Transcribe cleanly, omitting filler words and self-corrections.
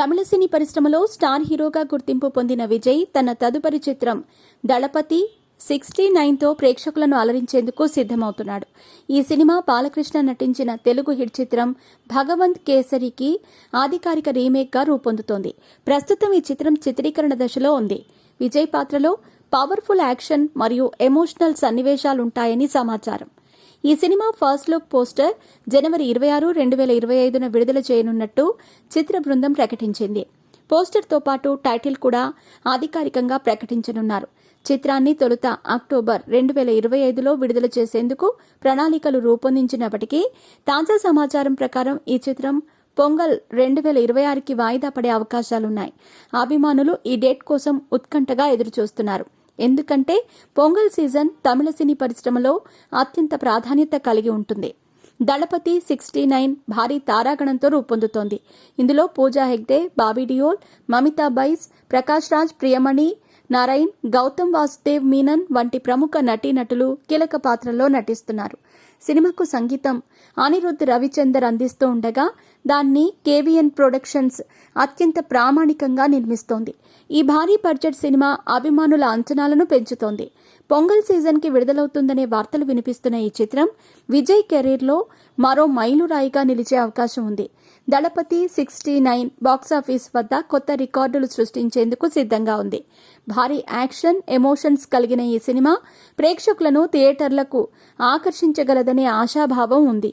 తమిళ సినీ పరిశ్రమలో స్టార్ హీరోగా గుర్తింపు పొందిన విజయ్ తన తదుపరి చిత్రం దళపతి 69తో ప్రేక్షకులను అలరించేందుకు సిద్ధమవుతున్నాడు. ఈ సినిమా బాలకృష్ణ నటించిన తెలుగు హిట్ చిత్రం భగవంత్ కేసరికి అధికారిక రీమేక్గా రూపొందుతోంది. ప్రస్తుతం ఈ చిత్రం చిత్రీకరణ దశలో ఉంది. విజయ్ పాత్రలో పవర్ఫుల్ యాక్షన్ మరియు ఎమోషనల్ సన్నివేశాలుంటాయని సమాచారం. ఈ సినిమా ఫస్ట్ లుక్ పోస్టర్ జనవరి 26, 2025న విడుదల చేయనున్నట్టు చిత్ర బృందం ప్రకటించింది. పోస్టర్తో పాటు టైటిల్ కూడా అధికారికంగా ప్రకటించనున్నారు. చిత్రాన్ని తొలుత అక్టోబర్ 2025లో విడుదల చేసేందుకు ప్రణాళికలు రూపొందించినప్పటికీ తాజా సమాచారం ప్రకారం ఈ చిత్రం పొంగల్ 2026కి వాయిదా పడే అవకాశాలున్నాయి. అభిమానులు ఈ డేట్ కోసం ఉత్కంఠగా ఎదురుచూస్తున్నారు. ఎందుకంటే పొంగల్ సీజన్ తమిళ సినీ పరిశ్రమలో అత్యంత ప్రాధాన్యత కలిగి ఉంటుంది. దళపతి 69 భారీ తారాగణంతో రూపొందుతోంది. ఇందులో పూజా హెగ్డే, బాబీ డియోల్, మమితా బైస్, ప్రకాష్ రాజ్, ప్రియమణి, నారాయణ్, గౌతమ్ వాసుదేవ్ మీనన్ వంటి ప్రముఖ నటీనటులు కీలక పాత్రల్లో నటిస్తున్నారు. సినిమాకు సంగీతం అనిరుద్ధ్ రవిచందర్ అందిస్తూ ఉండగా దాన్ని కేవీఎన్ ప్రొడక్షన్స్ అత్యంత ప్రామాణికంగా నిర్మిస్తోంది. ఈ భారీ బడ్జెట్ సినిమా అభిమానుల అంచనాలను పెంచుతోంది. పొంగల్ సీజన్కి విడుదలవుతుందనే వార్తలు వినిపిస్తున్న ఈ చిత్రం విజయ్ కెరీర్లో మరో మైలురాయిగా నిలిచే అవకాశం ఉంది. దళపతి 69 బాక్సాఫీస్ వద్ద కొత్త రికార్డులు సృష్టించేందుకు సిద్ధంగా ఉంది. భారీ యాక్షన్, ఎమోషన్స్ కలిగిన ఈ సినిమా ప్రేక్షకులను థియేటర్లకు ఆకర్షించగలదనే ఆశాభావం ఉంది.